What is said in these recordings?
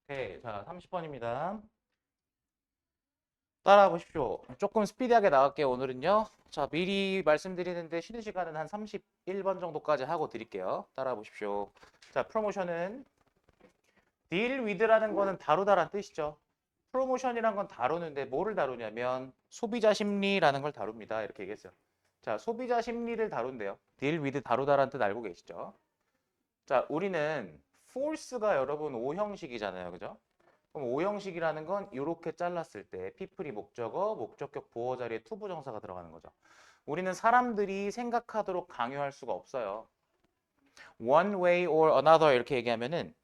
오케이. 자, 30번입니다. 따라와 보십시오. 조금 스피디하게 나갈게요, 오늘은요. 자, 미리 말씀드리는데 쉬는 시간은 한 31번 정도까지 하고 드릴게요. 따라와 보십시오. 자, 프로모션은 deal with라는 거는 다루다란 뜻이죠. 프로모션이란 건 다루는데 뭐를 다루냐면 소비자 심리라는 걸 다룹니다. 이렇게 얘기했어요. 자, 소비자 심리를 다룬대요. deal with 다루다란 뜻 알고 계시죠? 자, 우리는 force가 여러분 O 형식이잖아요. 그죠? 그럼 O 형식이라는 건 이렇게 잘랐을 때 people이 목적어, 목적격 보어 자리에 to 부정사가 들어가는 거죠. 우리는 사람들이 생각하도록 강요할 수가 없어요. one way or another 이렇게 얘기하면은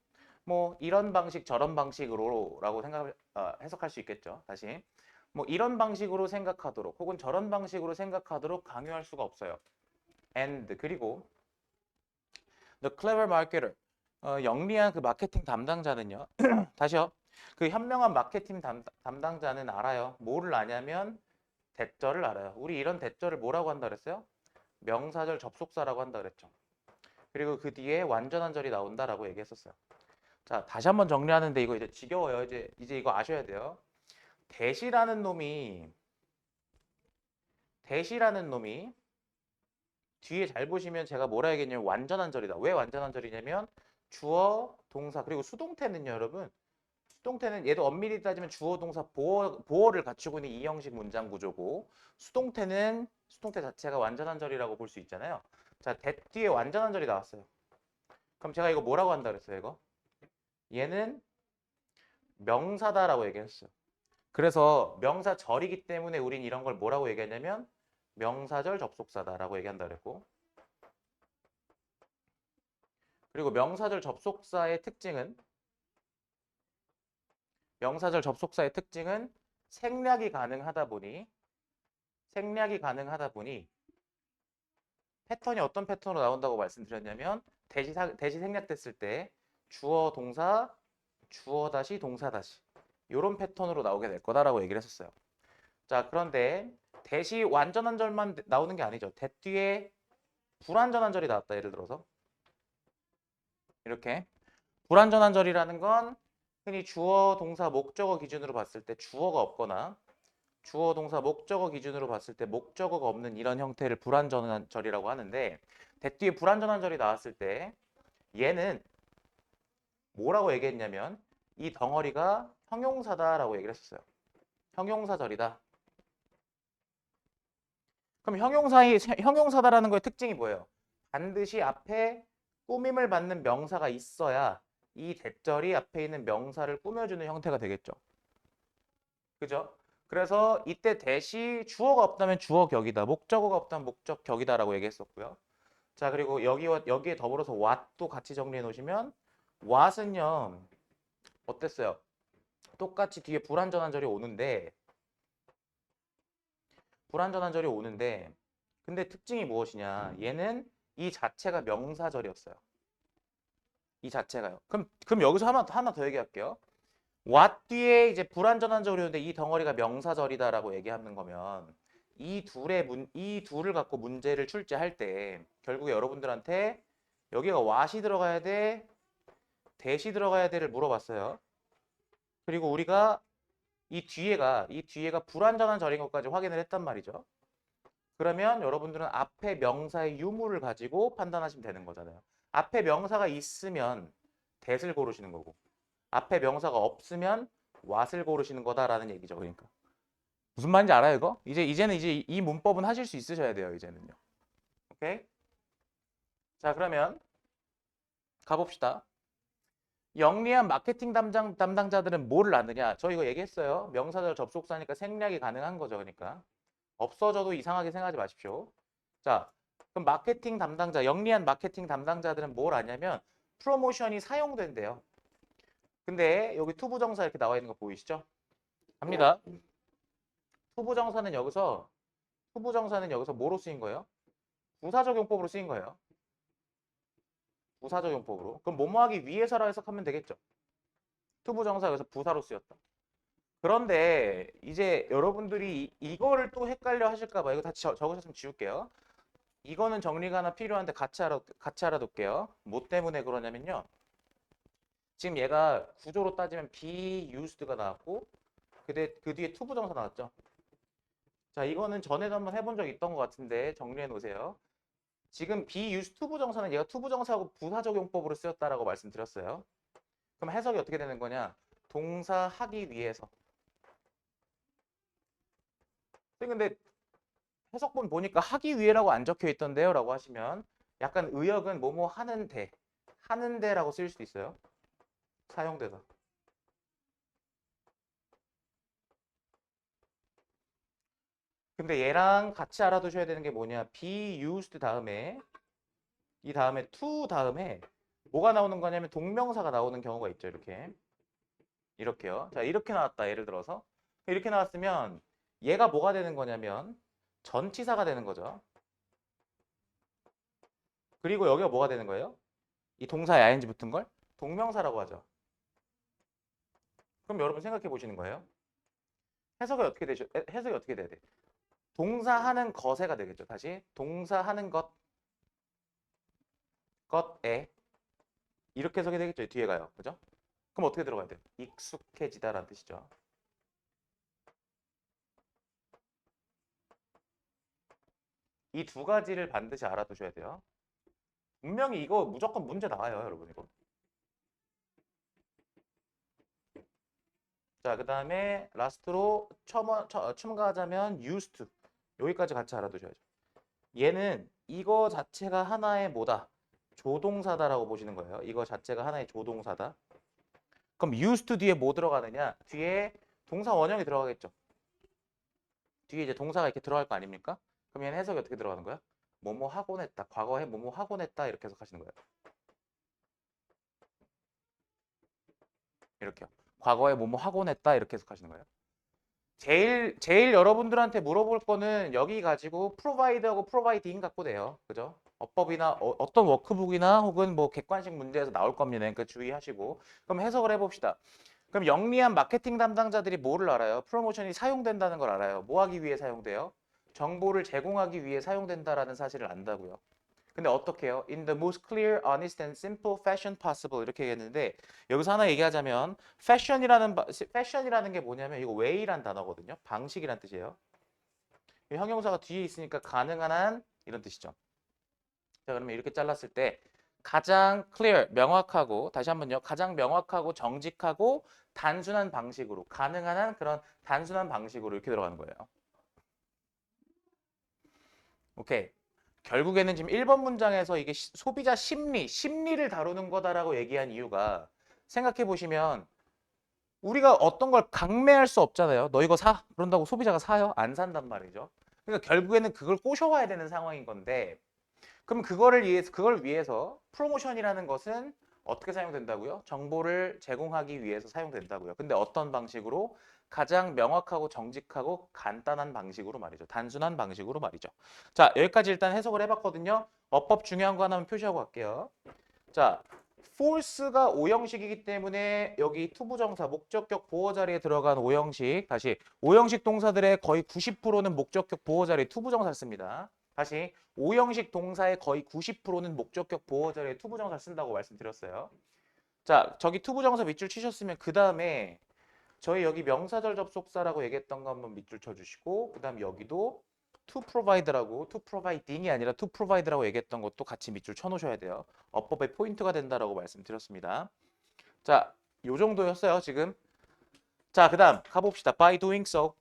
뭐 이런 방식 저런 방식으로라고 해석할 수 있겠죠. 다시 뭐 이런 방식으로 생각하도록 혹은 저런 방식으로 생각하도록 강요할 수가 없어요. and 그리고 the clever marketer 영리한 그 마케팅 담당자는요. 다시요. 그 현명한 마케팅 담당자는 알아요. 뭐를 아냐면 대절을 알아요. 우리 이런 대절을 뭐라고 한다 그랬어요? 명사절 접속사라고 한다 그랬죠. 그리고 그 뒤에 완전한 절이 나온다라고 얘기했었어요. 자, 다시 한번 정리하는데 이거 이제 지겨워요. 이제 이거 아셔야 돼요. 대시라는 놈이 뒤에 잘 보시면 제가 뭐라 얘기했냐면 완전한 절이다. 왜 완전한 절이냐면 주어, 동사 그리고 수동태는요, 여러분. 수동태는 얘도 엄밀히 따지면 주어, 동사, 보어를 갖추고 있는 이 형식 문장 구조고 수동태는 수동태 자체가 완전한 절이라고 볼 수 있잖아요. 자, that 뒤에 완전한 절이 나왔어요. 그럼 제가 이거 뭐라고 한다 그랬어요, 이거? 얘는 명사다라고 얘기했어요. 그래서 명사절이기 때문에 우린 이런 걸 뭐라고 얘기하냐면 명사절 접속사다라고 얘기한다 그랬고 그리고 명사절 접속사의 특징은 생략이 가능하다 보니 패턴이 어떤 패턴으로 나온다고 말씀드렸냐면 대시 생략됐을 때 주어 동사 주어 다시 동사 다시 이런 패턴으로 나오게 될 거다라고 얘기를 했었어요. 자, 그런데 대시 완전한 절만 나오는 게 아니죠. 대 뒤에 불완전한 절이 나왔다. 예를 들어서 이렇게 불완전한 절이라는 건 흔히 주어 동사 목적어 기준으로 봤을 때 주어가 없거나 주어 동사 목적어 기준으로 봤을 때 목적어가 없는 이런 형태를 불완전한 절이라고 하는데 대 뒤에 불완전한 절이 나왔을 때 얘는 뭐라고 얘기했냐면 이 덩어리가 형용사다라고 얘기를 했었어요. 형용사절이다. 그럼 형용사다라는 거의 특징이 뭐예요? 반드시 앞에 꾸밈을 받는 명사가 있어야 이 대절이 앞에 있는 명사를 꾸며주는 형태가 되겠죠. 그죠? 그래서 이때 대시 주어가 없다면 주어격이다. 목적어가 없다면 목적격이다라고 얘기했었고요. 자, 그리고 여기에 더불어서 what도 같이 정리해 놓으시면 what은요. 어땠어요? 똑같이 뒤에 불완전한 절이 오는데 근데 특징이 무엇이냐? 얘는 이 자체가 명사절이었어요. 이 자체가요. 그럼 여기서 하나 더 얘기할게요. what 뒤에 이제 불완전한 절이 오는데 이 덩어리가 명사절이다라고 얘기하는 거면 이 둘을 갖고 문제를 출제할 때 결국에 여러분들한테 여기가 what이 들어가야 돼, that이 들어가야 돼를 물어봤어요. 그리고 우리가 이 뒤에가 불완전한 절인 것까지 확인을 했단 말이죠. 그러면 여러분들은 앞에 명사의 유무를 가지고 판단하시면 되는 거잖아요. 앞에 명사가 있으면 that을 고르시는 거고 앞에 명사가 없으면 what을 고르시는 거다라는 얘기죠. 그러니까 무슨 말인지 알아요, 이거? 이제는 이 문법은 하실 수 있으셔야 돼요, 이제는요. 오케이? 자, 그러면 가봅시다. 영리한 마케팅 담당자들은 뭐를 아느냐? 저 이거 얘기했어요. 명사절 접속사니까 생략이 가능한 거죠. 그러니까 없어져도 이상하게 생각하지 마십시오. 자, 그럼 영리한 마케팅 담당자들은 뭘 아냐면 프로모션이 사용된대요. 근데 여기 투부정사 이렇게 나와 있는 거 보이시죠? 갑니다. 투부정사는 여기서 뭐로 쓰인 거예요? 부사적용법으로 쓰인 거예요. 부사적용법으로. 그럼 뭐뭐하기 위해서라 해석하면 되겠죠. 투부정사 여기서 부사로 쓰였다. 그런데 이제 여러분들이 이거를 또 헷갈려 하실까 봐 이거 다 적으셨으면 지울게요. 이거는 정리가 하나 필요한데 같이 알아둘게요. 뭐 때문에 그러냐면요. 지금 얘가 구조로 따지면 be used가 나왔고 그 뒤에 to 부정사 나왔죠. 자, 이거는 전에도 한번 해본 적 있던 것 같은데 정리해 놓으세요. 지금 be used to 부정사는 얘가 to 부정사하고 부사적용법으로 쓰였다라고 말씀드렸어요. 그럼 해석이 어떻게 되는 거냐? 동사 하기 위해서. 근데 해석본 보니까 하기 위해라고 안 적혀 있던데요 라고 하시면 약간 의역은 뭐뭐 하는데라고 쓸 수도 있어요. 사용대사. 근데 얘랑 같이 알아두셔야 되는 게 뭐냐? be used 다음에 이 다음에 to 다음에 뭐가 나오는 거냐면 동명사가 나오는 경우가 있죠. 이렇게요. 자, 이렇게 나왔다. 예를 들어서 이렇게 나왔으면 얘가 뭐가 되는 거냐면 전치사가 되는 거죠. 그리고 여기가 뭐가 되는 거예요? 이 동사에 ing 붙은 걸 동명사라고 하죠. 그럼 여러분 생각해 보시는 거예요. 해석이 어떻게 돼야 돼? 동사하는 것에가 되겠죠. 다시 동사하는 것에 이렇게 해석이 되겠죠. 뒤에 가요. 그죠? 그럼 어떻게 들어가야 돼요? 익숙해지다라는 뜻이죠. 이 두 가지를 반드시 알아두셔야 돼요. 분명히 이거 무조건 문제 나와요, 여러분 이거. 자, 그 다음에 라스트로 첨가하자면 used to. 여기까지 같이 알아두셔야죠. 얘는 이거 자체가 하나의 뭐다? 조동사다라고 보시는 거예요. 이거 자체가 하나의 조동사다. 그럼 used to 뒤에 뭐 들어가느냐? 뒤에 동사 원형이 들어가겠죠. 뒤에 이제 동사가 이렇게 들어갈 거 아닙니까? 그럼 얘는 해석이 어떻게 들어가는 거야? 뭐뭐 하곤 했다. 과거에 뭐뭐 하곤 했다. 이렇게 해석하시는 거예요. 이렇게요. 과거에 뭐뭐 하곤 했다. 이렇게 해석하시는 거예요. 제일 여러분들한테 물어볼 거는 여기 가지고 provide하고 providing 갖고 돼요. 그죠? 어법이나 어떤 워크북이나 혹은 뭐 객관식 문제에서 나올 겁니다. 그러니까 주의하시고. 그럼 해석을 해봅시다. 그럼 영리한 마케팅 담당자들이 뭐를 알아요? 프로모션이 사용된다는 걸 알아요. 뭐 하기 위해 사용돼요? 정보를 제공하기 위해 사용된다라는 사실을 안다고요. 근데 어떻게 해요? In the most clear, honest and simple fashion possible 이렇게 얘기했는데 여기서 하나 얘기하자면 fashion이라는 게 뭐냐면 이거 way란 단어거든요. 방식이란 뜻이에요. 이 형용사가 뒤에 있으니까 가능한 한 이런 뜻이죠. 자, 그러면 이렇게 잘랐을 때 가장 clear, 명확하고 다시 한번요. 가장 명확하고 정직하고 단순한 방식으로 가능한 한 그런 단순한 방식으로 이렇게 들어가는 거예요. 오케이. 결국에는 지금 1번 문장에서 이게 소비자 심리를 다루는 거다라고 얘기한 이유가 생각해 보시면 우리가 어떤 걸 강매할 수 없잖아요. 너 이거 사. 그런다고 소비자가 사요? 안 산단 말이죠. 그러니까 결국에는 그걸 꼬셔와야 되는 상황인 건데 그럼 그걸 위해서 프로모션이라는 것은 어떻게 사용된다고요? 정보를 제공하기 위해서 사용된다고요. 근데 어떤 방식으로? 가장 명확하고 정직하고 간단한 방식으로 말이죠. 단순한 방식으로 말이죠. 자, 여기까지 일단 해석을 해봤거든요. 어법 중요한 거 하나만 표시하고 갈게요. 자, force가 오형식이기 때문에 여기 투부정사 목적격 보호 자리에 들어간 오형식 다시 오형식 동사들의 거의 90%는 목적격 보호 자리에 투부정사를 씁니다. 다시 오형식 동사의 거의 90%는 목적격 보호 자리에 투부정사를 쓴다고 말씀드렸어요. 자, 저기 투부정사 밑줄 치셨으면 그 다음에 저희 여기 명사절 접속사라고 얘기했던 거 한번 밑줄 쳐주시고 그 다음 여기도 to provide라고 to providing이 아니라 to provide라고 얘기했던 것도 같이 밑줄 쳐놓으셔야 돼요. 어법의 포인트가 된다라고 말씀드렸습니다. 자, 요 정도였어요 지금. 자, 그 다음 가봅시다. by doing so.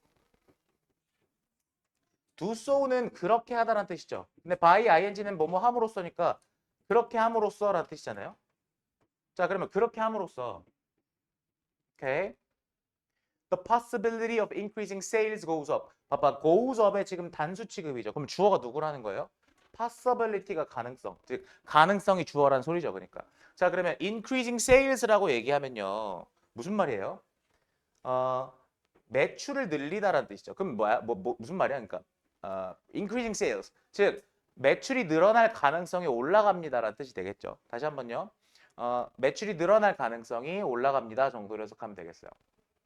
do so는 그렇게 하다라는 뜻이죠. 근데 by ing는 뭐뭐 함으로써니까 그렇게 함으로써라는 뜻이잖아요. 자, 그러면 그렇게 함으로써 오케이. The possibility of increasing sales goes up. 봐봐, goes up의 지금 단수 취급이죠. 그럼 주어가 누구라는 거예요? possibility가 가능성, 즉 가능성이 주어라는 소리죠. 그러니까. 자, 그러면 increasing sales라고 얘기하면요. 무슨 말이에요? 어, 매출을 늘리다라는 뜻이죠. 그럼 뭐야? 무슨 말이야? 그러니까 increasing sales, 즉 매출이 늘어날 가능성이 올라갑니다라는 뜻이 되겠죠. 다시 한번요. 매출이 늘어날 가능성이 올라갑니다 정도로 해석하면 되겠어요.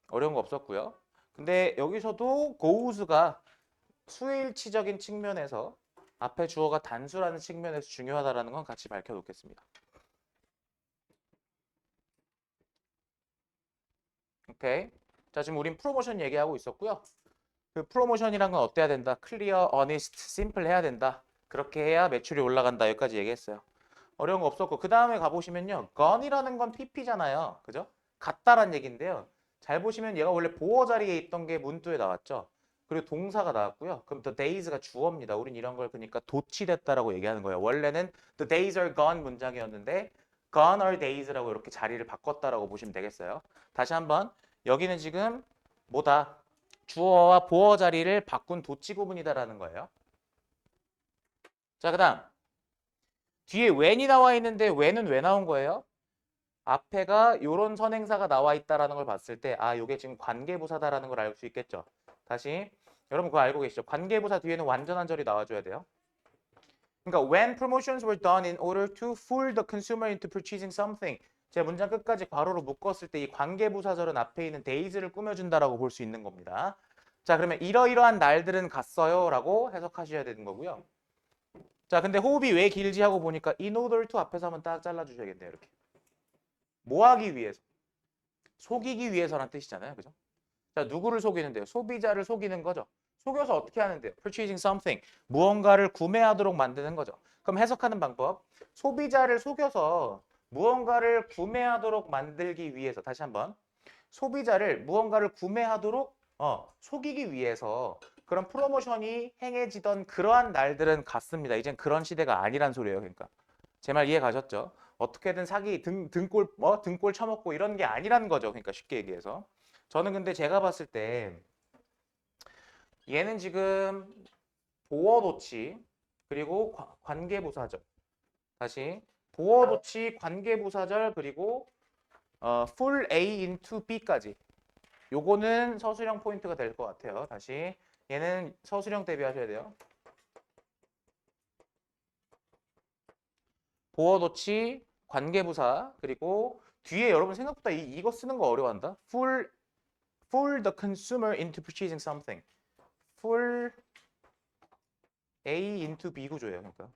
어려운 거 없었고요. 근데 여기서도 goes가 수일치적인 측면에서 앞에 주어가 단수라는 측면에서 중요하다는 건 같이 밝혀놓겠습니다. 오케이. 자, 지금 우린 프로모션 얘기하고 있었고요. 그 프로모션이란 건 어때야 된다? 클리어, 어니스트, 심플 해야 된다. 그렇게 해야 매출이 올라간다. 여기까지 얘기했어요. 어려운 거 없었고 그 다음에 가보시면요. gon이라는 건 pp잖아요. 그죠? 같다란 얘기인데요. 잘 보시면 얘가 원래 보어 자리에 있던 게 문두에 나왔죠. 그리고 동사가 나왔고요. 그럼 the days가 주어입니다. 우린 이런 걸 그러니까 도치됐다라고 얘기하는 거예요. 원래는 the days are gone 문장이었는데 gone are days라고 이렇게 자리를 바꿨다라고 보시면 되겠어요. 다시 한번 여기는 지금 뭐다? 주어와 보어 자리를 바꾼 도치 구문이다라는 거예요. 자, 그다음 뒤에 when이 나와 있는데 when은 왜 나온 거예요? 앞에가 요런 선행사가 나와 있다라는 걸 봤을 때 아, 요게 지금 관계부사다라는 걸 알 수 있겠죠. 다시 여러분 그거 알고 계시죠? 관계부사 뒤에는 완전한 절이 나와줘야 돼요. 그러니까 when promotions were done in order to fool the consumer into purchasing something. 제 문장 끝까지 괄호로 묶었을 때 이 관계부사절은 앞에 있는 days를 꾸며준다라고 볼 수 있는 겁니다. 자, 그러면 이러이러한 날들은 갔어요라고 해석하셔야 되는 거고요. 자, 근데 호흡이 왜 길지 하고 보니까 in order to 앞에서 한번 딱 잘라주셔야겠네요. 이렇게. 뭐 하기 위해서? 속이기 위해서란 뜻이잖아요. 그죠? 자, 누구를 속이는데요? 소비자를 속이는 거죠. 속여서 어떻게 하는데요? Purchasing something. 무언가를 구매하도록 만드는 거죠. 그럼 해석하는 방법. 소비자를 속여서 무언가를 구매하도록 만들기 위해서 다시 한번 소비자를 무언가를 구매하도록 속이기 위해서 그런 프로모션이 행해지던 그러한 날들은 갔습니다. 이젠 그런 시대가 아니란 소리예요. 그러니까 제 말 이해 가셨죠? 어떻게든 사기 등골 쳐먹고 이런 게 아니라는 거죠. 그러니까 쉽게 얘기해서 저는 근데 제가 봤을 때 얘는 지금 보어도치 그리고 관계부사절 다시 보어도치 관계부사절 그리고 full A into B까지 요거는 서술형 포인트가 될 것 같아요. 다시 얘는 서술형 대비하셔야 돼요. 보어도치 관계부사 그리고 뒤에 여러분 생각보다 이거 쓰는 거 어려워한다. Fool the consumer into purchasing something. Fool A into B 구조예요. 그러니까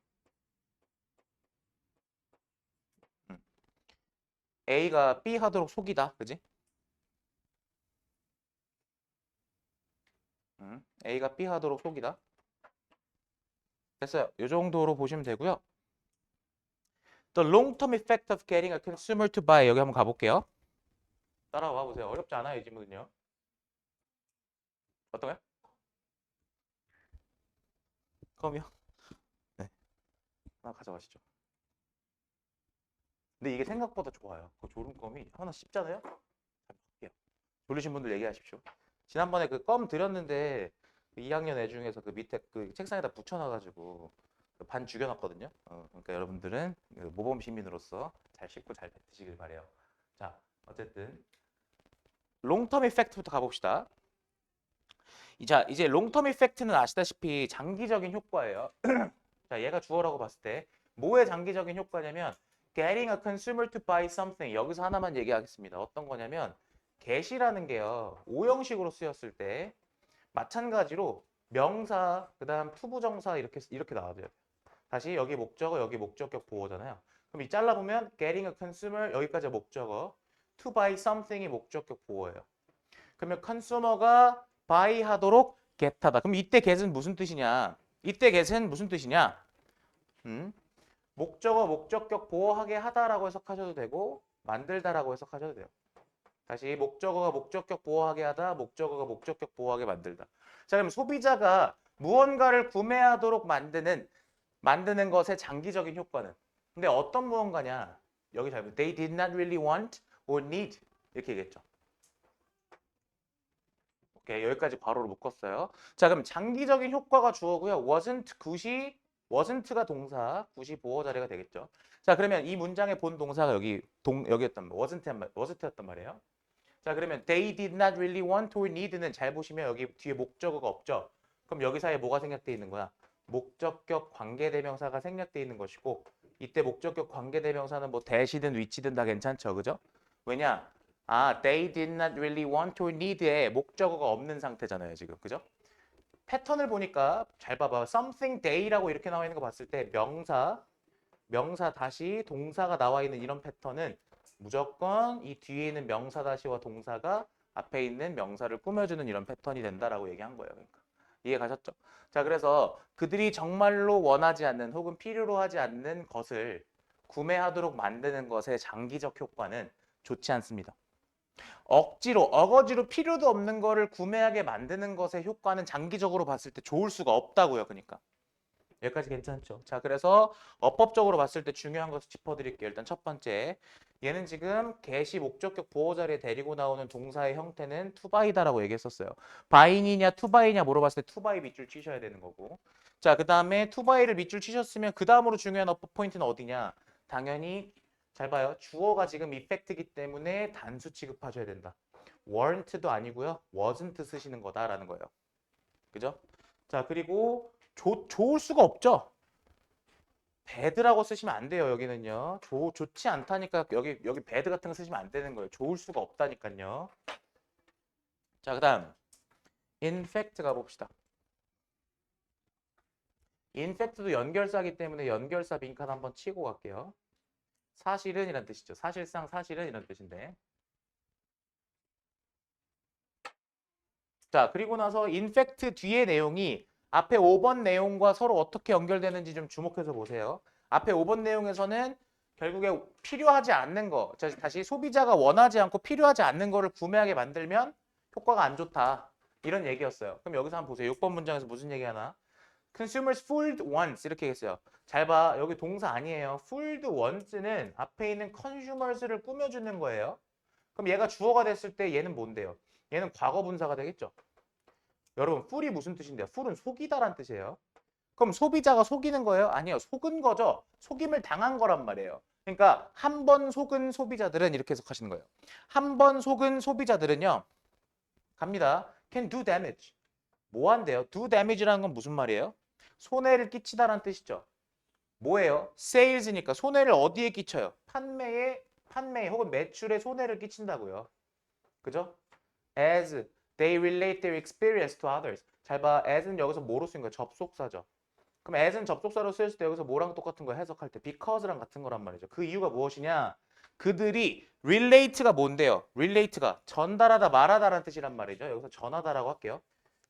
A가 B 하도록 속이다, 그지? A가 B 하도록 속이다. 됐어요. 이 정도로 보시면 되고요. The long-term effect of getting a consumer to buy 여기 한번 가볼게요. 따라와 보세요. 어렵지 않아요, 이 질문은요. 어떤 거요? 그럼요. 네, 하나 가져가시죠. 근데 이게 생각보다 좋아요. 그 졸음껌이 하나 씹잖아요. 잘 먹게요. 졸리신 분들 얘기하십시오. 지난번에 그 껌 드렸는데 그 2학년 애 중에서 그 밑에 그 책상에다 붙여놔가지고 반 죽여놨거든요. 그러니까 여러분들은 그 모범 시민으로서 잘 씹고 잘 뱉으시길 바래요. 자, 어쨌든 롱텀 이펙트부터 가봅시다. 자, 이제 롱텀 이펙트는 아시다시피 장기적인 효과예요. 자, 얘가 주어라고 봤을 때 뭐의 장기적인 효과냐면 getting a consumer to buy something 여기서 하나만 얘기하겠습니다. 어떤 거냐면 get이라는 게요. 오형식으로 쓰였을 때 마찬가지로 명사 그다음 투부정사 이렇게 나와줘요. 다시 여기 목적어 여기 목적격 보호잖아요. 그럼 이 잘라보면 getting a consumer 여기까지 목적어 to buy something이 목적격 보호예요. 그러면 consumer가 buy 하도록 get하다. 그럼 이때 get은 무슨 뜻이냐? 이때 get은 무슨 뜻이냐? 목적어 목적격 보호하게 하다라고 해석하셔도 되고 만들다라고 해석하셔도 돼요. 다시 목적어가 목적격 보호하게 하다, 목적어가 목적격 보호하게 만들다. 자, 그럼 소비자가 무언가를 구매하도록 만드는 것의 장기적인 효과는 근데 어떤 무언가냐? 여기 잘 보면 they did not really want or need 이렇게 얘기했죠. 오케이, 여기까지 괄호로 묶었어요. 자, 그럼 장기적인 효과가 주어고요. wasn't가 동사, 굿이 보호 자리가 되겠죠. 자, 그러면 이 문장의 본 동사가 여기였단 wasn't였단 말이에요. 자, 그러면 they did not really want or need는 잘 보시면 여기 뒤에 목적어가 없죠. 그럼 여기 사이에 뭐가 생략되어 있는 거야? 목적격 관계대명사가 생략되어 있는 것이고 이때 목적격 관계대명사는 뭐 대시든 위치든 다 괜찮죠. 그죠? 왜냐? they did not really want or need에 목적어가 없는 상태잖아요. 지금. 그죠? 패턴을 보니까 잘 봐봐. something they라고 이렇게 나와 있는 거 봤을 때 명사 다시 동사가 나와 있는 이런 패턴은 무조건 이 뒤에 있는 명사 다시와 동사가 앞에 있는 명사를 꾸며주는 이런 패턴이 된다라고 얘기한 거예요. 그러니까 이해 가셨죠? 자, 그래서 그들이 정말로 원하지 않는 혹은 필요로 하지 않는 것을 구매하도록 만드는 것의 장기적 효과는 좋지 않습니다. 억지로, 어거지로 필요도 없는 거를 구매하게 만드는 것의 효과는 장기적으로 봤을 때 좋을 수가 없다고요. 그러니까. 여기까지 괜찮죠? 자, 그래서 어법적으로 봤을 때 중요한 것을 짚어드릴게요. 일단 첫 번째, 얘는 지금 개시 목적격 보호 자리에 데리고 나오는 동사의 형태는 투바이다라고 얘기했었어요. 바이니냐 투바이냐 물어봤을 때 투바이 밑줄 치셔야 되는 거고. 자, 그 다음에 투바이를 밑줄 치셨으면 그 다음으로 중요한 어법 포인트는 어디냐? 당연히 잘 봐요. 주어가 지금 이펙트이기 때문에 단수 취급하셔야 된다. weren't도 아니고요. wasn't 쓰시는 거다라는 거예요. 그죠? 자, 그리고 좋을 수가 없죠. bad라고 쓰시면 안 돼요. 여기는요. 좋지 않다니까 여기 bad 같은 거 쓰시면 안 되는 거예요. 좋을 수가 없다니까요. 자, 그다음 in fact 가봅시다. in fact도 연결사기 때문에 연결사 빈칸 한번 치고 갈게요. 사실은 이란 뜻이죠. 사실상 사실은 이란 뜻인데. 자, 그리고 나서 in fact 뒤에 내용이 앞에 5번 내용과 서로 어떻게 연결되는지 좀 주목해서 보세요. 앞에 5번 내용에서는 결국에 필요하지 않는 거, 다시 소비자가 원하지 않고 필요하지 않는 거를 구매하게 만들면 효과가 안 좋다. 이런 얘기였어요. 그럼 여기서 한번 보세요. 6번 문장에서 무슨 얘기 하나? Consumers fooled once 이렇게 했어요. 잘 봐. 여기 동사 아니에요. fooled once는 앞에 있는 consumers를 꾸며주는 거예요. 그럼 얘가 주어가 됐을 때 얘는 뭔데요? 얘는 과거 분사가 되겠죠. 여러분, fool이 무슨 뜻인데요? fool은 속이다란 뜻이에요. 그럼 소비자가 속이는 거예요? 아니요. 속은 거죠. 속임을 당한 거란 말이에요. 그러니까 한 번 속은 소비자들은 이렇게 해석하시는 거예요. 한 번 속은 소비자들은요. 갑니다. Can do damage. 뭐 한대요? do damage라는 건 무슨 말이에요? 손해를 끼치다라는 뜻이죠. 뭐예요? sales니까 손해를 어디에 끼쳐요? 판매에 혹은 매출에 손해를 끼친다고요. 그죠? As they relate their experience to others. 잘 봐. as는 여기서 뭐로 쓰인 거예요? 접속사죠. 그럼 as는 접속사로 쓰였을 때 여기서 뭐랑 똑같은 거 해석할 때 because랑 같은 거란 말이죠. 그 이유가 무엇이냐? 그들이 relate가 뭔데요? relate가 전달하다 말하다라는 뜻이란 말이죠. 여기서 전하다라고 할게요.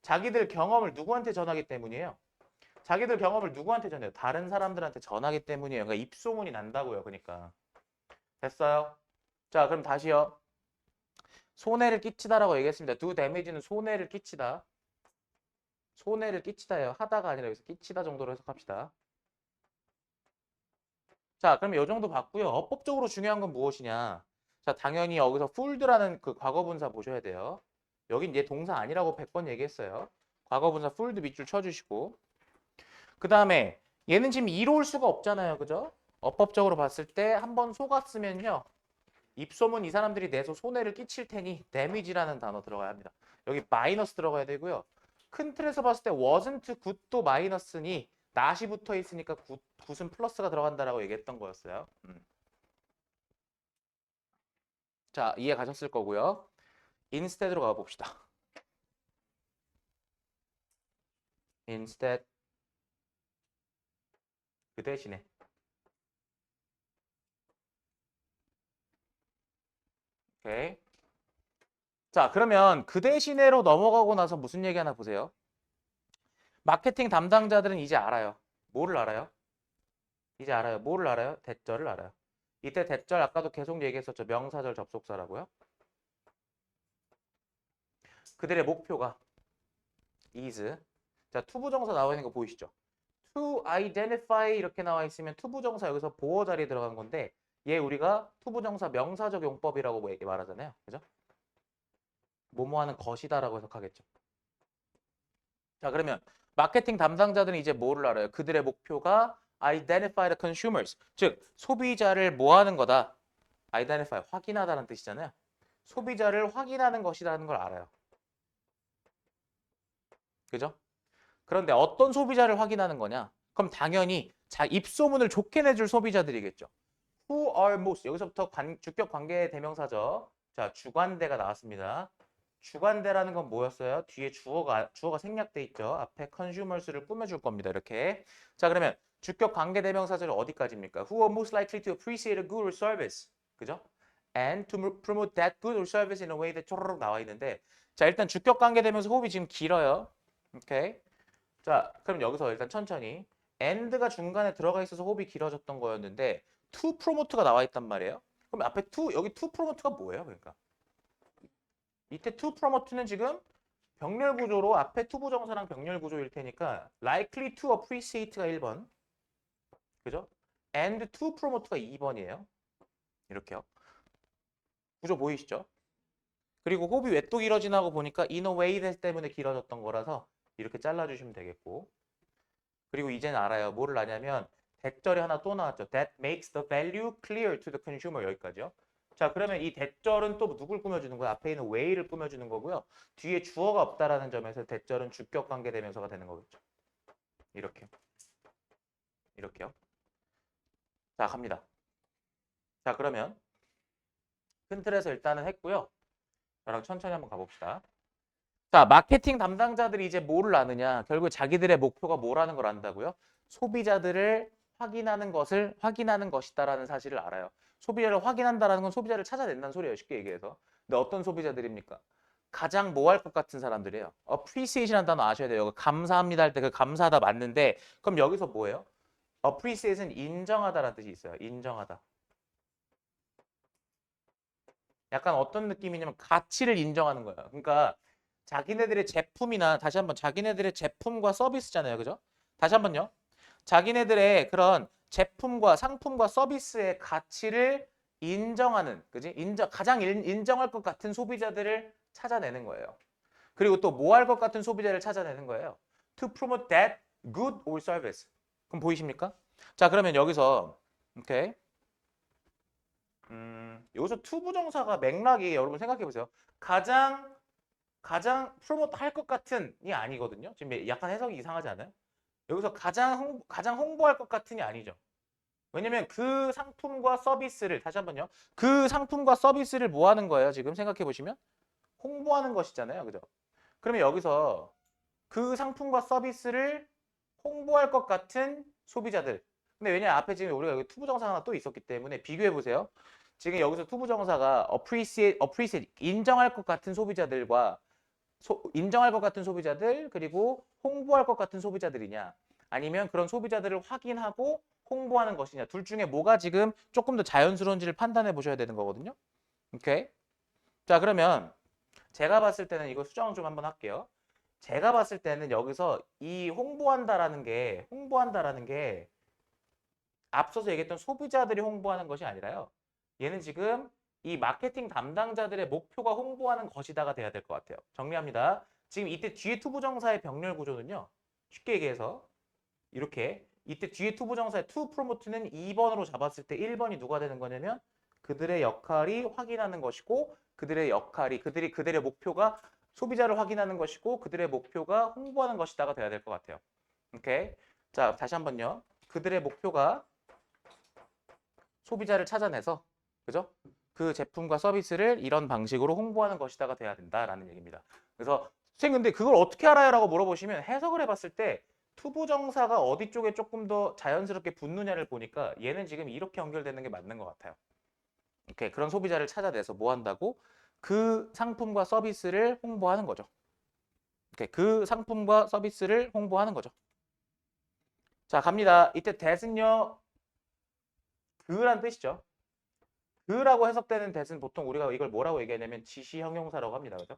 자기들 경험을 누구한테 전하기 때문이에요? 자기들 경험을 누구한테 전해요? 다른 사람들한테 전하기 때문이에요. 그러니까 입소문이 난다고요. 그러니까. 됐어요? 자, 그럼 다시요. 손해를 끼치다라고 얘기했습니다. do damage는 손해를 끼치다. 손해를 끼치다예요. 하다가 아니라 여기서 끼치다 정도로 해석합시다. 자, 그럼 이 정도 봤고요. 어법적으로 중요한 건 무엇이냐? 자, 당연히 여기서 fooled라는 그 과거분사 보셔야 돼요. 여긴 얘 동사 아니라고 100번 얘기했어요. 과거분사 fooled 밑줄 쳐주시고. 그 다음에 얘는 지금 이로울 수가 없잖아요. 그죠? 어법적으로 봤을 때 한번 속았으면요. 입소문 이 사람들이 내서 손해를 끼칠 테니 damage라는 단어 들어가야 합니다. 여기 마이너스 들어가야 되고요. 큰 틀에서 봤을 때 wasn't good도 마이너스니 not이 붙어 있으니까 굿은 플러스가 들어간다라고 얘기했던 거였어요. 자, 이해 가셨을 거고요. instead로 가봅시다. instead 그 대신에 오케이. 자, 그러면 그 대신에로 넘어가고 나서 무슨 얘기 하나 보세요. 마케팅 담당자들은 이제 알아요. 뭐를 알아요? 이제 알아요. 뭐를 알아요? 대절을 알아요. 이때 대절 아까도 계속 얘기했었죠. 명사절 접속사라고요. 그들의 목표가 is. 자, 투부정사 나와 있는 거 보이시죠? to identify 이렇게 나와 있으면 투부정사 여기서 보어 자리에 들어간 건데 얘 우리가 투부정사 명사적 용법이라고 말하잖아요. 그죠? 뭐뭐 하는 것이다라고 해석하겠죠. 자, 그러면 마케팅 담당자들은 이제 뭐를 알아요? 그들의 목표가 identify the consumers. 즉, 소비자를 뭐 하는 거다? identify, 확인하다는 뜻이잖아요. 소비자를 확인하는 것이라는 걸 알아요. 그죠? 그런데 어떤 소비자를 확인하는 거냐? 그럼 당연히 입소문을 좋게 내줄 소비자들이겠죠. Who are most? 여기서부터 주격 관계 대명사죠. 자, 주관대가 나왔습니다. 주관대라는 건 뭐였어요? 뒤에 주어가 생략돼 있죠. 앞에 consumers를 꾸며줄 겁니다. 이렇게. 자, 그러면 주격 관계 대명사절 어디까지입니까? Who are most likely to appreciate a good service? 그죠? and to promote that good or service in a way that 쪼르륵 나와 있는데 자 일단 주격 관계 되면서 호흡이 지금 길어요. 오케이. 자 그럼 여기서 일단 천천히 and가 중간에 들어가 있어서 호흡이 길어졌던 거였는데 to promote가 나와 있단 말이에요. 그럼 앞에 to 여기 to promote가 뭐예요? 그러니까 이때 to promote는 지금 병렬 구조로 앞에 to 부정사랑 병렬 구조일 테니까 likely to appreciate가 1번 그죠? and to promote가 2번이에요. 이렇게요. 구조 보이시죠? 그리고 호흡이 왜 또 길어지나고 보니까 in a way that 때문에 길어졌던 거라서 이렇게 잘라주시면 되겠고 그리고 이제는 알아요. 뭐를 아냐면 대절이 하나 또 나왔죠. That makes the value clear to the consumer 여기까지요. 자 그러면 이 대절은 또 누굴 꾸며주는 거야? 앞에 있는 way를 꾸며주는 거고요. 뒤에 주어가 없다라는 점에서 대절은 주격 관계 대명사가 되는 거겠죠. 이렇게 이렇게요. 자 갑니다. 자 그러면 큰 틀에서 일단은 했고요. 저랑 천천히 한번 가봅시다. 자, 마케팅 담당자들이 이제 뭐를 아느냐? 결국 자기들의 목표가 뭐라는 걸 안다고요? 소비자들을 확인하는 것이다라는 사실을 알아요. 소비자를 확인한다라는 건 소비자를 찾아낸다는 소리예요. 쉽게 얘기해서. 근데 어떤 소비자들입니까? 가장 뭐 할 것 같은 사람들이에요. appreciate이라는 단어 아셔야 돼요. 이거 감사합니다 할 때 그 감사하다 맞는데 그럼 여기서 뭐예요? appreciate는 인정하다라는 뜻이 있어요. 인정하다. 약간 어떤 느낌이냐면 가치를 인정하는 거예요. 그러니까 자기네들의 제품이나 다시 한번 자기네들의 제품과 서비스잖아요. 그죠? 다시 한번요. 자기네들의 그런 제품과 상품과 서비스의 가치를 인정하는, 그지? 가장 인정할 것 같은 소비자들을 찾아내는 거예요. 그리고 또 뭐 할 것 같은 소비자를 찾아내는 거예요. To promote that good or service. 그럼 보이십니까? 자, 그러면 여기서 오케이. 여기서 to 부정사가 맥락이 여러분 생각해 보세요. 가장 프로모트 할 것 같은이 아니거든요. 지금 약간 해석이 이상하지 않아요? 여기서 가장 홍보할 것 같은이 아니죠. 왜냐면 그 상품과 서비스를 다시 한번요. 그 상품과 서비스를 뭐 하는 거예요? 지금 생각해 보시면 홍보하는 것이잖아요. 그죠? 그러면 여기서 그 상품과 서비스를 홍보할 것 같은 소비자들. 근데 왜냐 앞에 지금 우리가 여기 투부정사 하나 또 있었기 때문에 비교해 보세요. 지금 여기서 투부정사가 appreciate 인정할 것 같은 소비자들과 인정할 것 같은 소비자들 그리고 홍보할 것 같은 소비자들이냐 아니면 그런 소비자들을 확인하고 홍보하는 것이냐 둘 중에 뭐가 지금 조금 더 자연스러운지를 판단해 보셔야 되는 거거든요. 오케이. 자 그러면 제가 봤을 때는 이거 수정을 좀 한번 할게요. 제가 봤을 때는 여기서 이 홍보한다라는 게 앞서서 얘기했던 소비자들이 홍보하는 것이 아니라요. 얘는 지금 이 마케팅 담당자들의 목표가 홍보하는 것이다가 돼야 될 것 같아요. 정리합니다. 지금 이때 뒤에 투부정사의 병렬 구조는요. 쉽게 얘기해서 이렇게 이때 뒤에 투부정사의 to promote는 2번으로 잡았을 때 1번이 누가 되는 거냐면 그들의 역할이 확인하는 것이고 그들의 목표가 소비자를 확인하는 것이고 그들의 목표가 홍보하는 것이다가 돼야 될 것 같아요. 오케이. 자, 다시 한번요. 그들의 목표가 소비자를 찾아내서 그죠? 그 제품과 서비스를 이런 방식으로 홍보하는 것이다가 돼야 된다라는 얘기입니다. 그래서 선생님 근데 그걸 어떻게 알아요? 라고 물어보시면 해석을 해봤을 때 투부정사가 어디 쪽에 조금 더 자연스럽게 붙느냐를 보니까 얘는 지금 이렇게 연결되는 게 맞는 것 같아요. 오케이, 그런 소비자를 찾아내서 뭐 한다고? 그 상품과 서비스를 홍보하는 거죠. 오케이, 그 상품과 서비스를 홍보하는 거죠. 자, 갑니다. 이때 that은요. 그란 뜻이죠. 그라고 해석되는 that은 보통 우리가 이걸 뭐라고 얘기하냐면 지시 형용사라고 합니다. 그죠?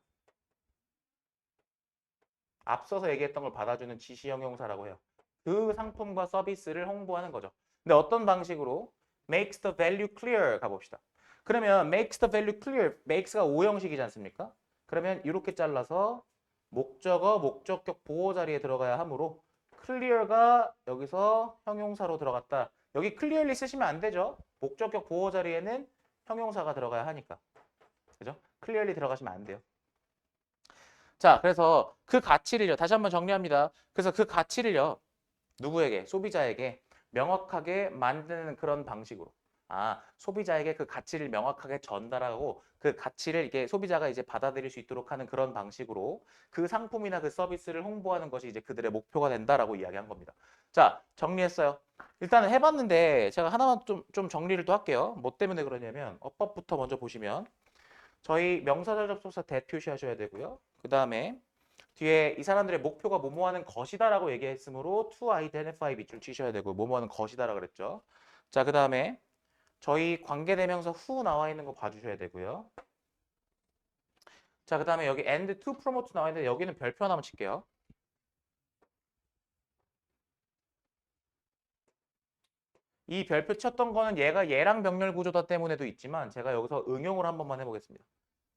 앞서서 얘기했던 걸 받아주는 지시 형용사라고 해요. 그 상품과 서비스를 홍보하는 거죠. 근데 어떤 방식으로? makes the value clear 가봅시다. 그러면 makes the value clear, makes가 5형식이지 않습니까? 그러면 이렇게 잘라서 목적어, 목적격 보호 자리에 들어가야 하므로 clear가 여기서 형용사로 들어갔다. 여기 clearly 쓰시면 안 되죠. 목적격 보호 자리에는 형용사가 들어가야 하니까. 그죠? clearly 들어가시면 안 돼요. 자, 그래서 그 가치를요. 다시 한번 정리합니다. 그래서 그 가치를요. 누구에게? 소비자에게 명확하게 만드는 그런 방식으로. 소비자에게 그 가치를 명확하게 전달하고 그 가치를 이게 소비자가 이제 받아들일 수 있도록 하는 그런 방식으로 그 상품이나 그 서비스를 홍보하는 것이 이제 그들의 목표가 된다라고 이야기한 겁니다. 자, 정리했어요. 일단은 해봤는데 제가 하나만 좀 정리를 또 할게요. 뭐 때문에 그러냐면 어법부터 먼저 보시면 저희 명사절 접속사 that 표시하셔야 되고요. 그 다음에 뒤에 이 사람들의 목표가 뭐뭐 하는 것이다라고 얘기했으므로 to identify 밑줄 치셔야 되고 뭐뭐 하는 것이다라고 그랬죠. 자, 그 다음에 저희 관계대명사 who 나와 있는 거 봐주셔야 되고요. 자, 그 다음에 여기 and to promote 나와 있는데 여기는 별표 하나만 칠게요. 이 별표 쳤던 거는 얘가 얘랑 병렬 구조다 때문에도 있지만 제가 여기서 응용을 한 번만 해보겠습니다.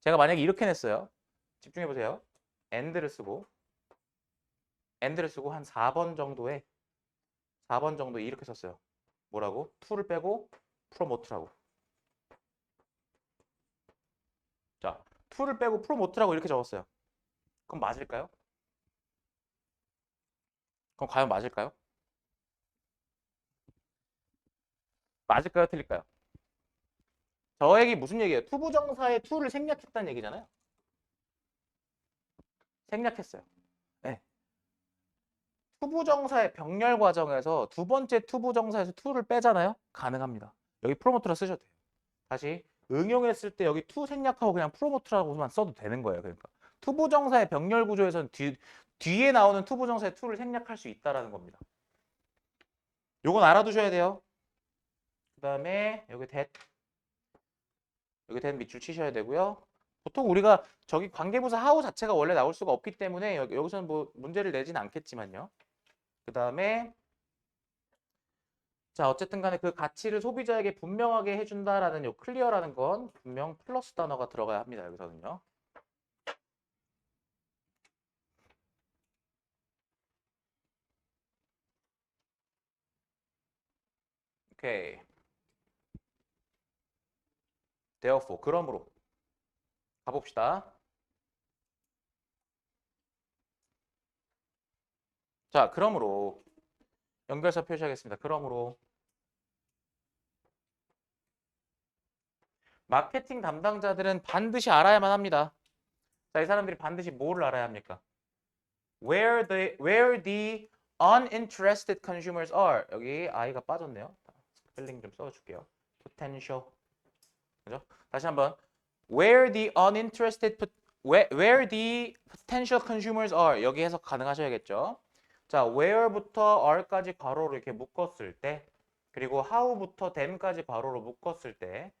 제가 만약에 이렇게 냈어요. 집중해보세요. and를 쓰고 한 4번 정도에 4번 정도 이렇게 썼어요. 뭐라고? to를 빼고 promote라고. 자, to를 빼고 promote라고 이렇게 적었어요. 그럼 맞을까요? 그럼 과연 맞을까요? 맞을까요? 틀릴까요? 저 얘기 무슨 얘기예요? 투부정사의 to를 생략했다는 얘기잖아요. 생략했어요. 네. 투부정사의 병렬 과정에서 두 번째 투부정사에서 to를 빼잖아요. 가능합니다. 여기 프로모트라 쓰셔도 돼요. 다시 응용했을 때 여기 to 생략하고 그냥 프로모트라고만 써도 되는 거예요. 그러니까 투부정사의 병렬 구조에서는 뒤에 나오는 투부정사의 to를 생략할 수 있다라는 겁니다. 요건 알아두셔야 돼요. 그 다음에 여기 that 밑줄 치셔야 되고요. 보통 우리가 저기 관계부사 how 자체가 원래 나올 수가 없기 때문에 여기서는 뭐 문제를 내진 않겠지만요. 그 다음에 자, 어쨌든 간에 그 가치를 소비자에게 분명하게 해준다라는 요 클리어라는 건 분명 플러스 단어가 들어가야 합니다. 여기서는요. 오케이. therefore, 그러므로 가봅시다. 자, 그러므로 연결사 표시하겠습니다. 그러므로 마케팅 담당자들은 반드시 알아야만 합니다. 자, 이 사람들이 반드시 뭐를 알아야 합니까? Where the uninterested consumers are. 여기 I가 빠졌네요. 스펠링 좀 써줄게요. Potential. 그죠? 다시 한번. Where the uninterested, where the potential consumers are. 여기 해석 가능하셔야겠죠. 자, where부터 are까지 괄호로 이렇게 묶었을 때, 그리고 how부터 then까지 괄호로 묶었을 때,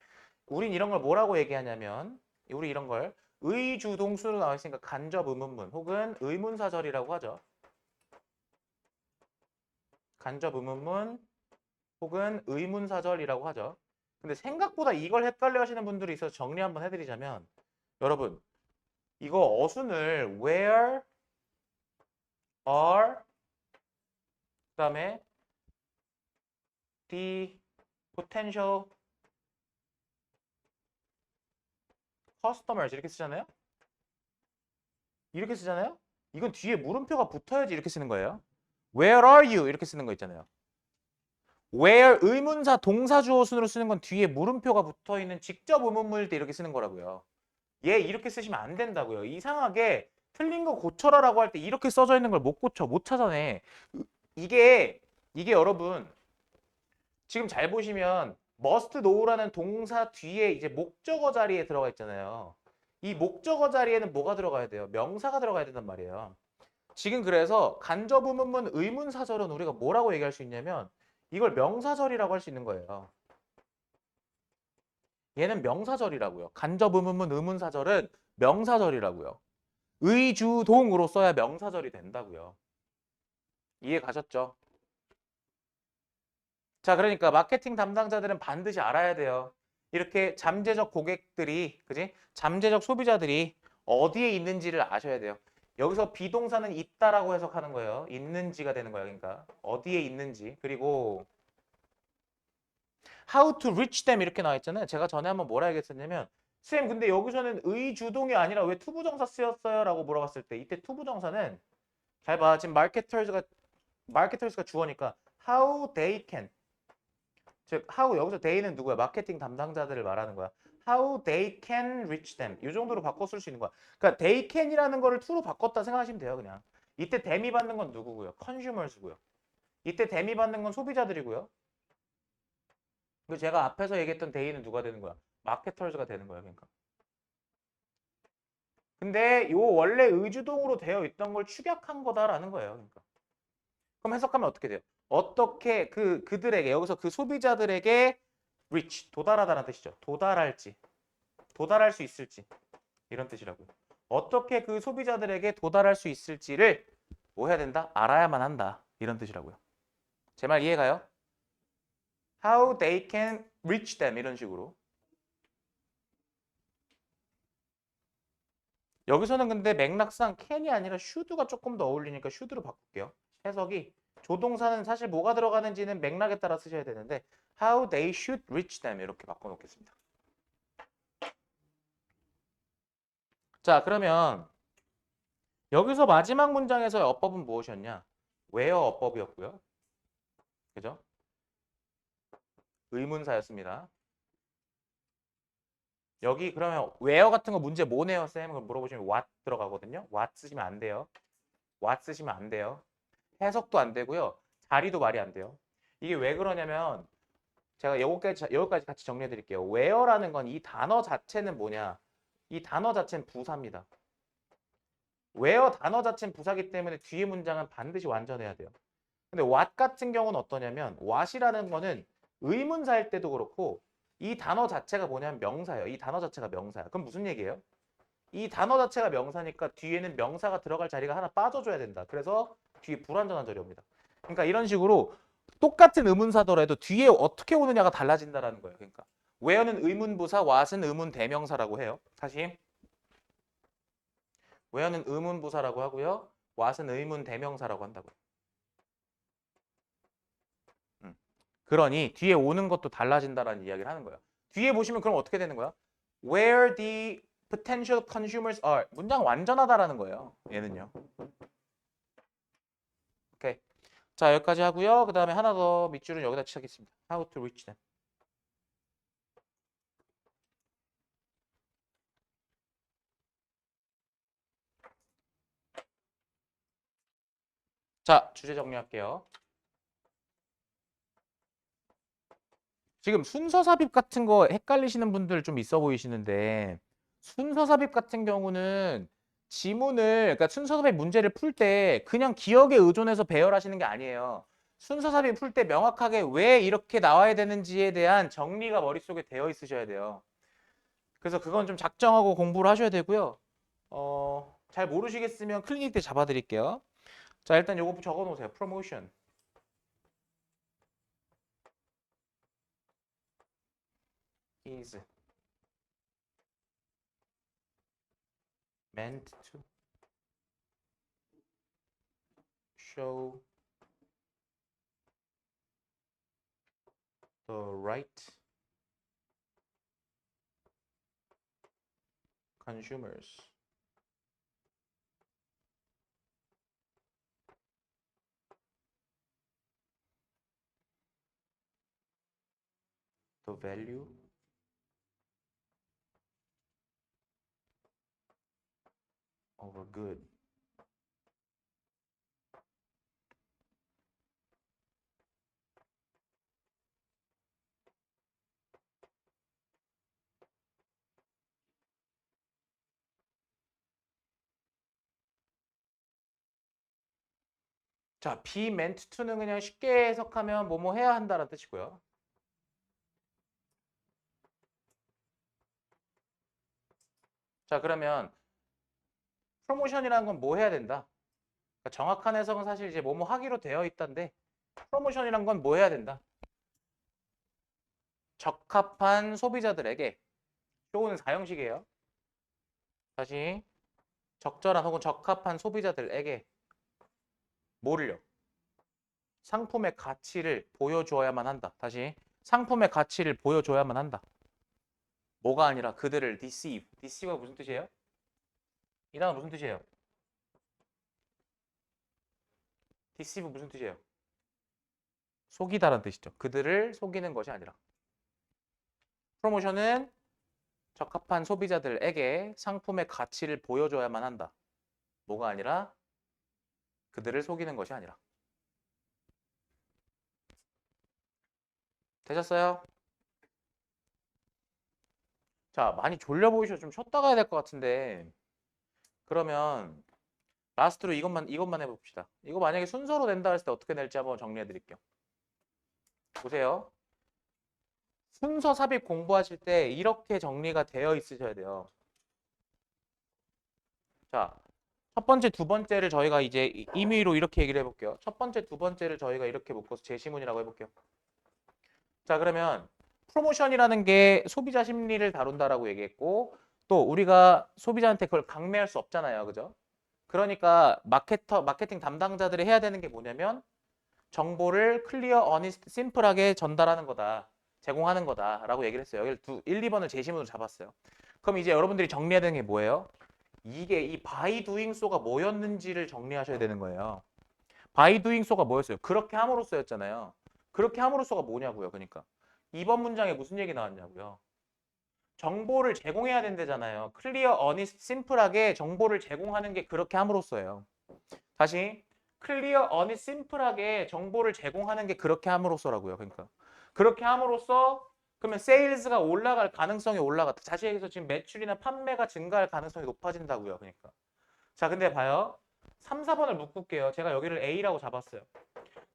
우린 이런 걸 뭐라고 얘기하냐면, 우리 이런 걸 의주동수로 나와 있으니까 간접 의문문 혹은 의문사절이라고 하죠. 간접 의문문 혹은 의문사절이라고 하죠. 근데 생각보다 이걸 헷갈려 하시는 분들이 있어서 정리 한번 해드리자면 여러분 이거 어순을 where, are, 그 다음에 the potential customers 이렇게 쓰잖아요. 이렇게 쓰잖아요. 이건 뒤에 물음표가 붙어야지 이렇게 쓰는 거예요. Where are you? 이렇게 쓰는 거 있잖아요. where 의문사 동사 주어 순으로 쓰는 건 뒤에 물음표가 붙어 있는 직접 의문문일 때 이렇게 쓰는 거라고요. 얘 이렇게 쓰시면 안 된다고요. 이상하게 틀린 거 고쳐라라고 할 때 이렇게 써져 있는 걸 못 고쳐, 못 찾아내. 이게 여러분 지금 잘 보시면 must know라는 동사 뒤에 이제 목적어 자리에 들어가 있잖아요. 이 목적어 자리에는 뭐가 들어가야 돼요? 명사가 들어가야 된단 말이에요. 지금 그래서 간접 의문문 의문사절은 우리가 뭐라고 얘기할 수 있냐면 이걸 명사절이라고 할 수 있는 거예요. 얘는 명사절이라고요. 간접 의문문 의문사절은 명사절이라고요. 의주동으로 써야 명사절이 된다고요. 이해 가셨죠? 자, 그러니까 마케팅 담당자들은 반드시 알아야 돼요. 이렇게 잠재적 고객들이, 그지? 잠재적 소비자들이 어디에 있는지를 아셔야 돼요. 여기서 비동사는 있다라고 해석하는 거예요. 있는지가 되는 거예요. 그러니까 어디에 있는지. 그리고 how to reach them 이렇게 나와 있잖아요. 제가 전에 한번 뭐라 얘기했었냐면 쌤 근데 여기서는 의주동이 아니라 왜 투부정사 쓰였어요? 라고 물어봤을 때 이때 투부정사는 잘 봐. 지금 마케터스가 주어니까 how they can 즉 how 여기서 they는 누구야? 마케팅 담당자들을 말하는 거야. How they can reach them. 이 정도로 바꿔 쓸 수 있는 거야. 그러니까 they can이라는 거를 to로 바꿨다 생각하시면 돼요, 그냥. 이때 them이 받는 건 누구고요? consumers고요. 이때 them이 받는 건 소비자들이고요. 그리고 제가 앞에서 얘기했던 they는 누가 되는 거야? 마케터즈가 되는 거야, 그러니까. 근데 요 원래 의주동으로 되어 있던 걸 축약한 거다라는 거예요, 그러니까. 그럼 해석하면 어떻게 돼요? 어떻게 그들에게 여기서 그 소비자들에게 reach 도달하다는 뜻이죠. 도달할 수 있을지 이런 뜻이라고요. 어떻게 그 소비자들에게 도달할 수 있을지를 뭐 해야 된다? 알아야만 한다 이런 뜻이라고요. 제 말 이해가요? How they can reach them 이런 식으로. 여기서는 근데 맥락상 can이 아니라 should가 조금 더 어울리니까 should로 바꿀게요. 해석이 조동사는 사실 뭐가 들어가는지는 맥락에 따라 쓰셔야 되는데 how they should reach them 이렇게 바꿔놓겠습니다. 자, 그러면 여기서 마지막 문장에서의 어법은 무엇이었냐? where 어법이었고요. 그죠? 의문사였습니다. 여기 그러면 where 같은 거 문제 뭐 내요, 쌤? 그럼 물어보시면 what 들어가거든요. what 쓰시면 안 돼요. what 쓰시면 안 돼요. 해석도 안 되고요. 자리도 말이 안 돼요. 이게 왜 그러냐면 제가 여기까지 같이 정리해 드릴게요. where라는 건 이 단어 자체는 뭐냐? 이 단어 자체는 부사입니다. where 단어 자체는 부사기 때문에 뒤에 문장은 반드시 완전해야 돼요. 근데 what 같은 경우는 어떠냐면 what이라는 거는 의문사일 때도 그렇고 이 단어 자체가 뭐냐면 명사예요. 이 단어 자체가 명사야. 그럼 무슨 얘기예요? 이 단어 자체가 명사니까 뒤에는 명사가 들어갈 자리가 하나 빠져줘야 된다. 그래서 뒤에 불완전한 절이 옵니다. 그러니까 이런 식으로 똑같은 의문사더라도 뒤에 어떻게 오느냐가 달라진다라는 거예요. 그러니까 where는 의문부사, what은 의문 대명사라고 해요. 다시 where는 의문부사라고 하고요. what은 의문 대명사라고 한다고요. 그러니 뒤에 오는 것도 달라진다라는 이야기를 하는 거예요. 뒤에 보시면 그럼 어떻게 되는 거야? Where the potential consumers are. 문장 완전하다라는 거예요. 얘는요. 오케이. 자, 여기까지 하고요. 그 다음에 하나 더 밑줄은 여기다 치겠습니다. How to reach them. 자, 주제 정리할게요. 지금 순서 삽입 같은 거 헷갈리시는 분들 좀 있어 보이시는데 순서 삽입 같은 경우는 지문을 그러니까 순서 삽입 문제를 풀 때 그냥 기억에 의존해서 배열하시는 게 아니에요. 순서 삽입 풀 때 명확하게 왜 이렇게 나와야 되는지에 대한 정리가 머릿속에 되어 있으셔야 돼요. 그래서 그건 좀 작정하고 공부를 하셔야 되고요. 잘 모르시겠으면 클리닉 때 잡아드릴게요. 자, 일단 요거 적어 놓으세요. promotion is meant to show the right consumers the value of a good. 자, be meant to는 그냥 쉽게 해석하면 뭐뭐 해야 한다는 뜻이고요. 자, 그러면 프로모션이라는 건 뭐 해야 된다? 그러니까 정확한 해석은 사실 이제 뭐뭐 하기로 되어 있던데 프로모션이란 건 뭐 해야 된다? 적합한 소비자들에게 쇼는 사형식이에요. 다시 적절한 혹은 적합한 소비자들에게 뭐를요? 상품의 가치를 보여줘야만 한다. 다시 상품의 가치를 보여줘야만 한다. 뭐가 아니라 그들을 deceive. deceive가 무슨 뜻이에요? 이 단어 무슨 뜻이에요? deceive 무슨 뜻이에요? 속이다라는 뜻이죠. 그들을 속이는 것이 아니라. 프로모션은 적합한 소비자들에게 상품의 가치를 보여줘야만 한다. 뭐가 아니라 그들을 속이는 것이 아니라. 되셨어요? 자, 많이 졸려 보이셔서 좀 쉬었다 가야 될 것 같은데 그러면 라스트로 이것만 해봅시다. 이거 만약에 순서로 낸다 했을 때 어떻게 낼지 한번 정리해 드릴게요. 보세요. 순서 삽입 공부하실 때 이렇게 정리가 되어 있으셔야 돼요. 자, 첫 번째, 두 번째를 저희가 이제 임의로 이렇게 얘기를 해볼게요. 첫 번째, 두 번째를 저희가 이렇게 묶어서 제시문이라고 해볼게요. 자, 그러면 프로모션이라는 게 소비자 심리를 다룬다라고 얘기했고 또 우리가 소비자한테 그걸 강매할 수 없잖아요. 그죠? 그러니까 마케팅 담당자들이 해야 되는 게 뭐냐면 정보를 클리어, 어니스트, 심플하게 전달하는 거다. 제공하는 거다라고 얘기를 했어요. 여기 1, 2번을 제시문으로 잡았어요. 그럼 이제 여러분들이 정리해야 되는 게 뭐예요? 이게 이 바이 두잉 소가 뭐였는지를 정리하셔야 되는 거예요. 바이 두잉 소가 뭐였어요? 그렇게 함으로써였잖아요. 그렇게 함으로써가 뭐냐고요. 그러니까 2번 문장에 무슨 얘기 나왔냐고요. 정보를 제공해야 된대잖아요. 클리어, 어니스트, 심플하게 정보를 제공하는 게 그렇게 함으로써예요. 다시 클리어, 어니스트, 심플하게 정보를 제공하는 게 그렇게 함으로써라고요. 그러니까 그렇게 함으로써 그러면 세일즈가 올라갈 가능성이 올라갔다. 다시 얘기해서 지금 매출이나 판매가 증가할 가능성이 높아진다고요. 그러니까 자, 근데 봐요. 3, 4번을 묶을게요. 제가 여기를 A라고 잡았어요.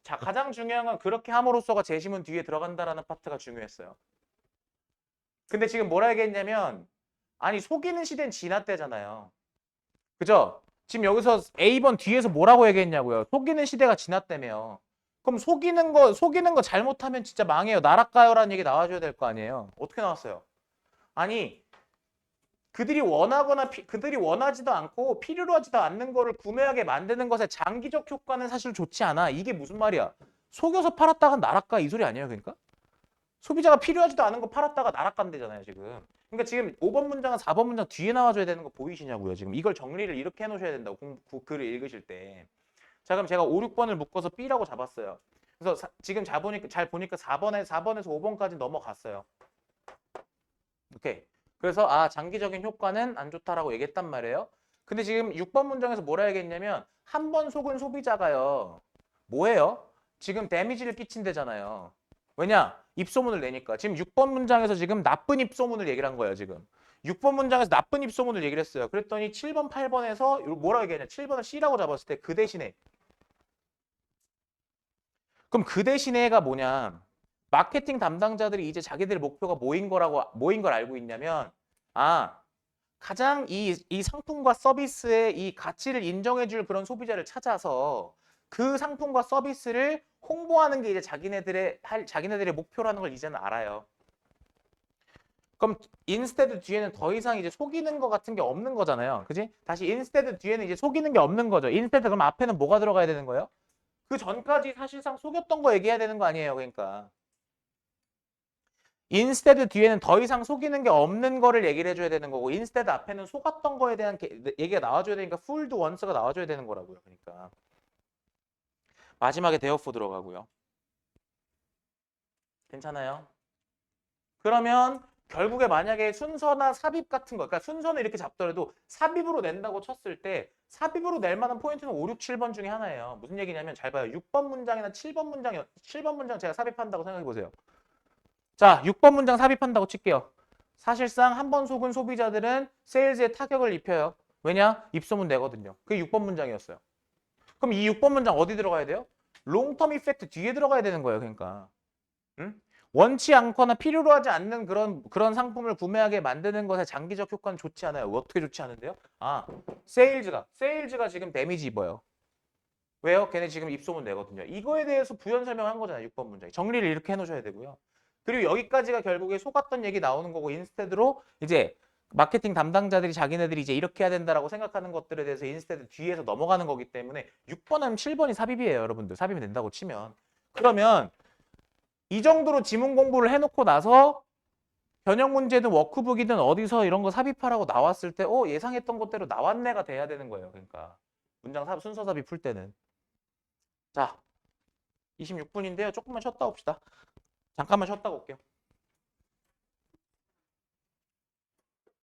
자, 가장 중요한 건 그렇게 함으로써가 제시문 뒤에 들어간다라는 파트가 중요했어요. 근데 지금 뭐라 얘기했냐면 아니 속이는 시대는 지났대잖아요. 그죠? 지금 여기서 A번 뒤에서 뭐라고 얘기했냐고요. 속이는 시대가 지났다며. 그럼 속이는 거 잘못하면 진짜 망해요. 나락가요라는 얘기 나와줘야 될 거 아니에요. 어떻게 나왔어요? 아니 그들이 원하지도 않고 필요로 하지도 않는 거를 구매하게 만드는 것의 장기적 효과는 사실 좋지 않아. 이게 무슨 말이야? 속여서 팔았다가 나락가 이 소리 아니에요, 그러니까? 소비자가 필요하지도 않은 거 팔았다가 나락간대잖아요, 지금. 그러니까 지금 5번 문장은 4번 문장 뒤에 나와줘야 되는 거 보이시냐고요, 지금. 이걸 정리를 이렇게 해놓으셔야 된다고, 글을 읽으실 때. 자, 그럼 제가 5, 6번을 묶어서 B라고 잡았어요. 그래서 지금 잘 보니까 4번에서 5번까지 넘어갔어요. 오케이. 그래서 장기적인 효과는 안 좋다라고 얘기했단 말이에요. 근데 지금 6번 문장에서 뭐라 얘기했냐면 한 번 속은 소비자가요. 뭐예요? 지금 데미지를 끼친대잖아요. 왜냐? 입소문을 내니까. 지금 6번 문장에서 지금 나쁜 입소문을 얘기를 한 거예요, 지금. 6번 문장에서 나쁜 입소문을 얘기를 했어요. 그랬더니 7번, 8번에서 뭐라 얘기하냐? 7번을 C라고 잡았을 때 그 대신에. 그럼 그 대신에가 뭐냐? 마케팅 담당자들이 이제 자기들의 목표가 모인 걸 알고 있냐면 가장 이 상품과 서비스의 이 가치를 인정해 줄 그런 소비자를 찾아서 그 상품과 서비스를 홍보하는 게 이제 자기네들의 목표라는 걸 이제는 알아요. 그럼 인스테드 뒤에는 더 이상 이제 속이는 거 같은 게 없는 거잖아요. 그지? 다시 인스테드 뒤에는 이제 속이는 게 없는 거죠. 인스테드 그럼 앞에는 뭐가 들어가야 되는 거예요? 그 전까지 사실상 속였던 거 얘기해야 되는 거 아니에요. 그러니까. 인스테드 뒤에는 더 이상 속이는 게 없는 거를 얘기를 해줘야 되는 거고 인스테드 앞에는 속았던 거에 대한 얘기가 나와줘야 되니까 fooled once가 나와줘야 되는 거라고요. 그러니까 마지막에 therefore 들어가고요. 괜찮아요? 그러면 결국에 만약에 순서나 삽입 같은 거, 그러니까 순서는 이렇게 잡더라도 삽입으로 낸다고 쳤을 때 삽입으로 낼 만한 포인트는 5, 6, 7번 중에 하나예요. 무슨 얘기냐면 잘 봐요. 6번 문장이나 7번 문장 제가 삽입한다고 생각해 보세요. 자, 6번 문장 삽입한다고 칠게요. 사실상 한 번 속은 소비자들은 세일즈에 타격을 입혀요. 왜냐? 입소문 내거든요. 그게 6번 문장이었어요. 그럼 이 6번 문장 어디 들어가야 돼요? 롱텀 이펙트 뒤에 들어가야 되는 거예요. 그러니까. 응? 원치 않거나 필요로 하지 않는 그런 상품을 구매하게 만드는 것의 장기적 효과는 좋지 않아요. 어떻게 좋지 않은데요? 세일즈가 지금 데미지 입어요. 왜요? 걔네 지금 입소문 내거든요. 이거에 대해서 부연 설명한 거잖아요. 6번 문장이. 정리를 이렇게 해놓으셔야 되고요. 그리고 여기까지가 결국에 속았던 얘기 나오는 거고 인스테드로 이제 마케팅 담당자들이 자기네들이 이제 이렇게 해야 된다라고 생각하는 것들에 대해서 인스테드 뒤에서 넘어가는 거기 때문에 6번 하면 7번이 삽입이에요. 여러분들. 삽입이 된다고 치면. 그러면 이 정도로 지문 공부를 해놓고 나서 변형 문제든 워크북이든 어디서 이런 거 삽입하라고 나왔을 때 예상했던 것대로 나왔네가 돼야 되는 거예요. 그러니까 문장 순서 삽입 풀 때는. 자, 26분인데요. 조금만 쉬었다 옵시다. 잠깐만 쉬었다 올게요.